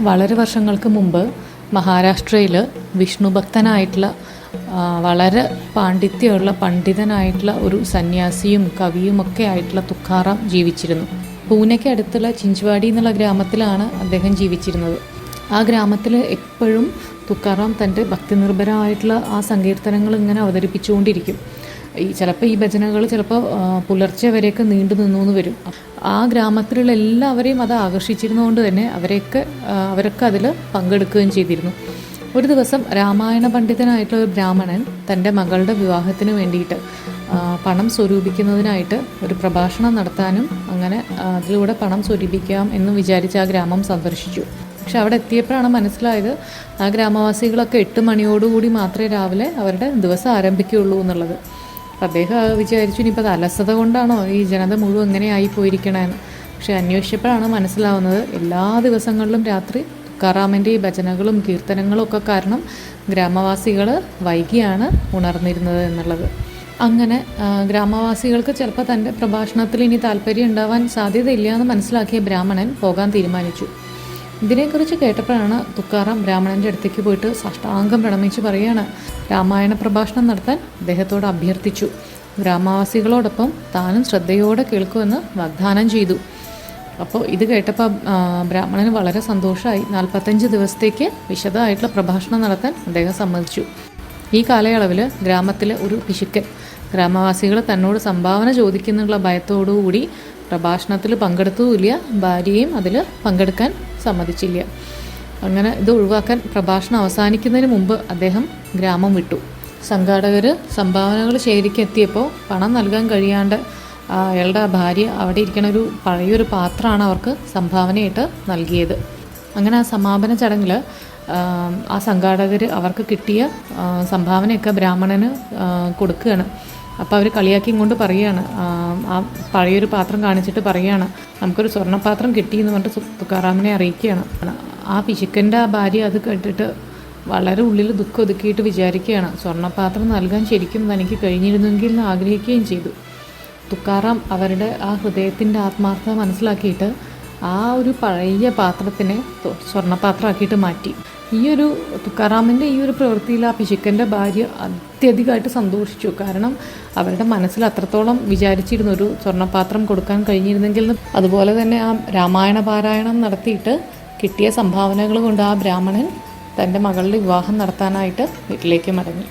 വളരെ വർഷങ്ങൾക്ക് മുമ്പ് മഹാരാഷ്ട്രയിൽ വിഷ്ണുഭക്തനായിട്ടുള്ള വളരെ പാണ്ഡിത്യമുള്ള പണ്ഡിതനായിട്ടുള്ള ഒരു സന്യാസിയും കവിയുമൊക്കെ ആയിട്ടുള്ള തുക്കാറാം ജീവിച്ചിരുന്നു. പൂനെയ്ക്ക് അടുത്തുള്ള ചിഞ്ചുവാടി എന്നുള്ള ഗ്രാമത്തിലാണ് അദ്ദേഹം ജീവിച്ചിരുന്നത്. ആ ഗ്രാമത്തിൽ എപ്പോഴും തുക്കാറാം തൻ്റെ ഭക്തിനിർഭരമായിട്ടുള്ള ആ സങ്കീർത്തനങ്ങൾ ഇങ്ങനെ അവതരിപ്പിച്ചുകൊണ്ടിരിക്കും. ചിലപ്പോൾ ഈ ഭജനകൾ ചിലപ്പോൾ പുലർച്ചെ വരെയൊക്കെ നീണ്ടു നിന്നു വരും. ആ ഗ്രാമത്തിലുള്ള എല്ലാവരെയും അത് ആകർഷിച്ചിരുന്നതുകൊണ്ട് തന്നെ അവരൊക്കെ അതിൽ പങ്കെടുക്കുകയും ചെയ്തിരുന്നു. ഒരു ദിവസം രാമായണ പണ്ഡിതനായിട്ടുള്ള ഒരു ബ്രാഹ്മണൻ തൻ്റെ മകളുടെ വിവാഹത്തിന് വേണ്ടിയിട്ട് പണം സ്വരൂപിക്കുന്നതിനായിട്ട് ഒരു പ്രഭാഷണം നടത്താനും അങ്ങനെ അതിലൂടെ പണം സ്വരൂപിക്കാം എന്ന് വിചാരിച്ച് ആ ഗ്രാമം സന്ദർശിച്ചു. പക്ഷെ അവിടെ എത്തിയപ്പോഴാണ് മനസ്സിലായത് ആ ഗ്രാമവാസികളൊക്കെ 8 മണിയോടുകൂടി മാത്രമേ രാവിലെ അവരുടെ ദിവസം ആരംഭിക്കുകയുള്ളൂ എന്നുള്ളത്. അദ്ദേഹം വിചാരിച്ചു ഇനിയിപ്പോൾ അത് അലസത കൊണ്ടാണോ ഈ ജനത മുഴുവൻ ഇങ്ങനെ ആയിപ്പോയിരിക്കണമെന്ന്. പക്ഷെ അന്വേഷിച്ചപ്പോഴാണ് മനസ്സിലാവുന്നത് എല്ലാ ദിവസങ്ങളിലും രാത്രി തുക്കാറാമിൻ്റെ ഈ ഭജനകളും കീർത്തനങ്ങളും ഒക്കെ കാരണം ഗ്രാമവാസികൾ വൈകിയാണ് ഉണർന്നിരുന്നത് എന്നുള്ളത്. അങ്ങനെ ഗ്രാമവാസികൾക്ക് ചിലപ്പോൾ തൻ്റെ പ്രഭാഷണത്തിൽ ഇനി താല്പര്യം ഉണ്ടാവാൻ സാധ്യതയില്ല എന്ന് മനസ്സിലാക്കിയ ബ്രാഹ്മണൻ പോകാൻ തീരുമാനിച്ചു. ഇതിനെക്കുറിച്ച് കേട്ടപ്പോഴാണ് തുക്കാറാം ബ്രാഹ്മണൻ്റെ അടുത്തേക്ക് പോയിട്ട് സാഷ്ടാംഗം പ്രണമിച്ച് പറയുകയാണ്. രാമായണ പ്രഭാഷണം നടത്താൻ അദ്ദേഹത്തോട് അഭ്യർത്ഥിച്ചു. ഗ്രാമവാസികളോടൊപ്പം താനും ശ്രദ്ധയോടെ കേൾക്കുമെന്ന് വാഗ്ദാനം ചെയ്തു. അപ്പോൾ ഇത് കേട്ടപ്പോൾ ബ്രാഹ്മണന് വളരെ സന്തോഷമായി. 45 ദിവസത്തേക്ക് വിശദമായിട്ടുള്ള പ്രഭാഷണം നടത്താൻ അദ്ദേഹം സമ്മതിച്ചു. ഈ കാലയളവിൽ ഗ്രാമത്തിലെ ഒരു പിശുക്കൻ ഗ്രാമവാസികൾ തന്നോട് സംഭാവന ചോദിക്കുന്നുള്ള ഭയത്തോടുകൂടി പ്രഭാഷണത്തിൽ പങ്കെടുത്തുമില്ല, ഭാര്യയും അതിൽ പങ്കെടുക്കാൻ സമ്മതിച്ചില്ല. അങ്ങനെ ഇത് ഒഴിവാക്കാൻ പ്രഭാഷണം അവസാനിക്കുന്നതിന് മുമ്പ് അദ്ദേഹം ഗ്രാമം വിട്ടു. സംഘാടകർ സംഭാവനകൾ ശേഖരിക്കെത്തിയപ്പോൾ പണം നൽകാൻ കഴിയാണ്ട് അയാളുടെ ഭാര്യ അവിടെ ഇരിക്കുന്ന ഒരു പഴയൊരു പാത്രമാണ് അവർക്ക് സംഭാവനയായിട്ട് നൽകിയത്. അങ്ങനെ ആ സമാപന ചടങ്ങിൽ ആ സംഘാടകർ അവർക്ക് കിട്ടിയ സംഭാവനയൊക്കെ ബ്രാഹ്മണന് കൊടുക്കുകയാണ്. അപ്പോൾ അവർ കളിയാക്കിയും കൊണ്ട് പറയുകയാണ്, ആ പഴയൊരു പാത്രം കാണിച്ചിട്ട് പറയുകയാണ്, നമുക്കൊരു സ്വർണ്ണപാത്രം കിട്ടിയെന്ന് പറഞ്ഞിട്ട് തുക്കാറാമിനെ അറിയിക്കുകയാണ്. ആ പിശുക്കൻ്റെ ആ ഭാര്യ അത് കേട്ടിട്ട് വളരെ ഉള്ളിൽ ദുഃഖം ഒതുക്കിയിട്ട് വിചാരിക്കുകയാണ്, സ്വർണ്ണപാത്രം നൽകാൻ ശരിക്കും തനിക്ക് കഴിഞ്ഞിരുന്നെങ്കിൽ എന്ന് ആഗ്രഹിക്കുകയും ചെയ്തു. തുക്കാറാം അവരുടെ ആ ഹൃദയത്തിൻ്റെ ആത്മാർത്ഥത മനസ്സിലാക്കിയിട്ട് ആ ഒരു പഴയ പാത്രത്തിനെ സ്വർണ്ണപാത്രമാക്കിയിട്ട് മാറ്റി. ഈയൊരു തുക്കാറാമിൻ്റെ ഈ ഒരു പ്രവൃത്തിയിൽ ആ പിശുക്കൻ്റെ ഭാര്യ അത്യധികമായിട്ട് സന്തോഷിച്ചു. കാരണം അവരുടെ മനസ്സിൽ അത്രത്തോളം വിചാരിച്ചിരുന്നു ഒരു സ്വർണ്ണപാത്രം കൊടുക്കാൻ കഴിഞ്ഞിരുന്നെങ്കിൽ. അതുപോലെ തന്നെ ആ രാമായണ പാരായണം നടത്തിയിട്ട് കിട്ടിയ സംഭാവനകൾ കൊണ്ട് ആ ബ്രാഹ്മണൻ തൻ്റെ മകളുടെ വിവാഹം നടത്താനായിട്ട് വീട്ടിലേക്ക് മടങ്ങി.